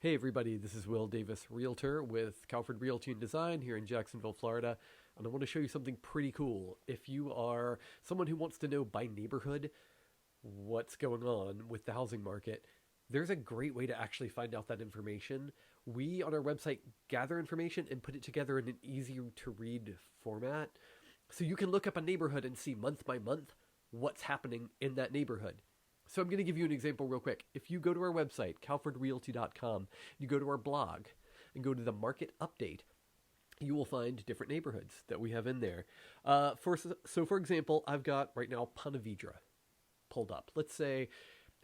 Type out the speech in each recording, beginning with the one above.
Hey everybody, this is Will Davis, Realtor with Calford Realty and Design here in Jacksonville, Florida, and I want to show you something pretty cool. If you are someone who wants to know by neighborhood what's going on with the housing market, there's a great way to actually find out that information. We on our website gather information and put it together in an easy to read format. So you can look up a neighborhood and see month by month what's happening in that neighborhood. So I'm going to give you an example real quick. If you go to our website, calfordrealty.com, you go to our blog and go to the market update, you will find different neighborhoods that we have in there. For example, I've got right now Ponte Vedra pulled up. Let's say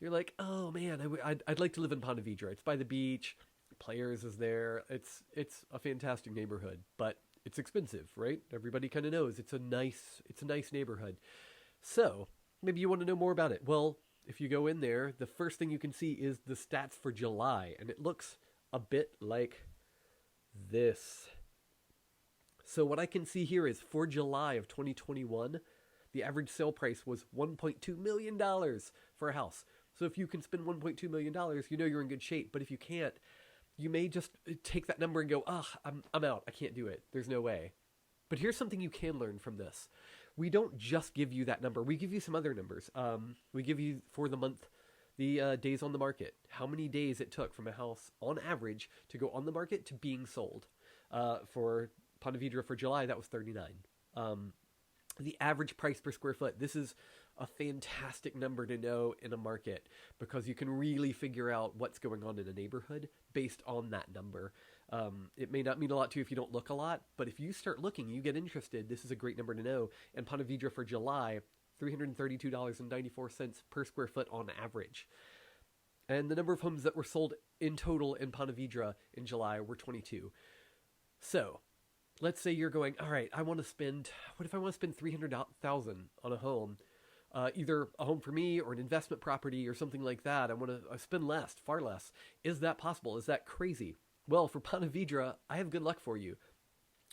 you're like, oh man, I'd like to live in Ponte Vedra. It's by the beach. Players is there. It's a fantastic neighborhood, but it's expensive, right? Everybody kind of knows it's a nice neighborhood. So maybe you want to know more about it. Well, if you go in there, the first thing you can see is the stats for July, and it looks a bit like this. So what I can see here is for July of 2021, the average sale price was $1.2 million for a house. So if you can spend $1.2 million, you know you're in good shape. But if you can't, you may just take that number and go, I'm out. I can't do it. There's no way. But here's something you can learn from this. We don't just give you that number. We give you some other numbers. We give you for the month, the days on the market, how many days it took from a house on average to go on the market to being sold. For Ponte Vedra for July, that was 39. The average price per square foot. This is a fantastic number to know in a market because you can really figure out what's going on in a neighborhood based on that number. It may not mean a lot to you if you don't look a lot, but if you start looking, you get interested, this is a great number to know. And Ponte Vedra for July, $332.94 per square foot on average. And the number of homes that were sold in total in Ponte Vedra in July were 22. So let's say you're going, all right, what if I want to spend $300,000 on a home? Either a home for me or an investment property or something like that. I want to spend less, far less. Is that possible? Is that crazy? Well, for Ponte Vedra, I have good luck for you.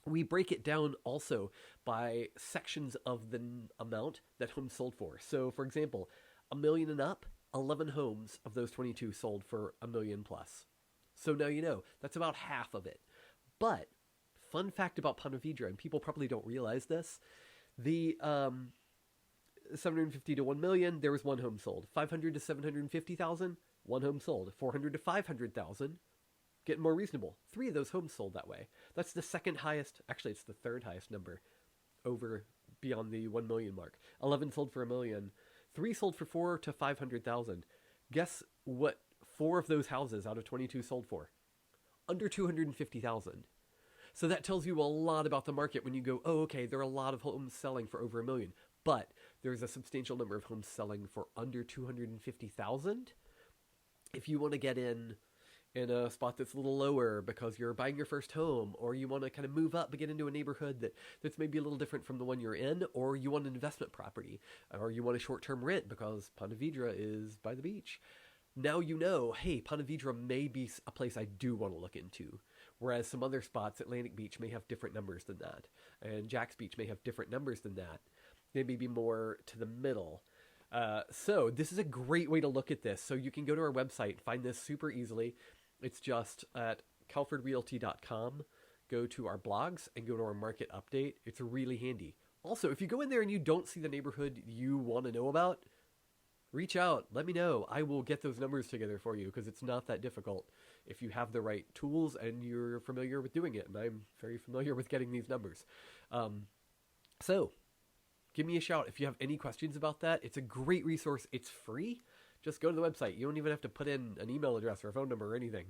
We break it down also by sections of the amount that homes sold for. So, for example, $1 million and up, 11 homes of those 22 sold for $1 million plus. So now you know, that's about half of it. But, fun fact about Ponte Vedra, and people probably don't realize this, the 750 to 1 million, there was one home sold. 500 to 750,000, one home sold. 400 to 500,000, getting more reasonable. 3 of those homes sold that way. That's the second highest, actually it's the third highest number over beyond the 1 million mark. 11 sold for $1 million. 3 sold for 4 to 500,000. Guess what 4 of those houses out of 22 sold for? Under 250,000. So that tells you a lot about the market when you go, oh, okay, there are a lot of homes selling for over $1 million. But there's a substantial number of homes selling for under 250,000. If you want to get in a spot that's a little lower because you're buying your first home, or you want to kind of move up but get into a neighborhood that's maybe a little different from the one you're in, or you want an investment property, or you want a short-term rent because Ponte Vedra is by the beach. Now you know, hey, Ponte Vedra may be a place I do want to look into. Whereas some other spots, Atlantic Beach, may have different numbers than that. And Jack's Beach may have different numbers than that. They may be more to the middle. So this is a great way to look at this. So you can go to our website and find this super easily. It's just at calfordrealty.com. Go to our blogs and go to our market update. It's really handy. Also, if you go in there and you don't see the neighborhood you want to know about, reach out. Let me know. I will get those numbers together for you because it's not that difficult if you have the right tools and you're familiar with doing it. And I'm very familiar with getting these numbers. So give me a shout if you have any questions about that. It's a great resource. It's free. Just go to the website. You don't even have to put in an email address or a phone number or anything.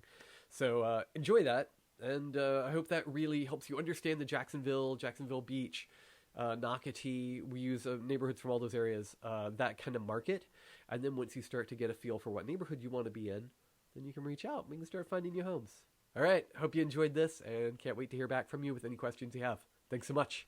So enjoy that. And I hope that really helps you understand the Jacksonville Beach, Nocatee. We use neighborhoods from all those areas, that kind of market. And then once you start to get a feel for what neighborhood you want to be in, then you can reach out. We can start finding you homes. All right. Hope you enjoyed this and can't wait to hear back from you with any questions you have. Thanks so much.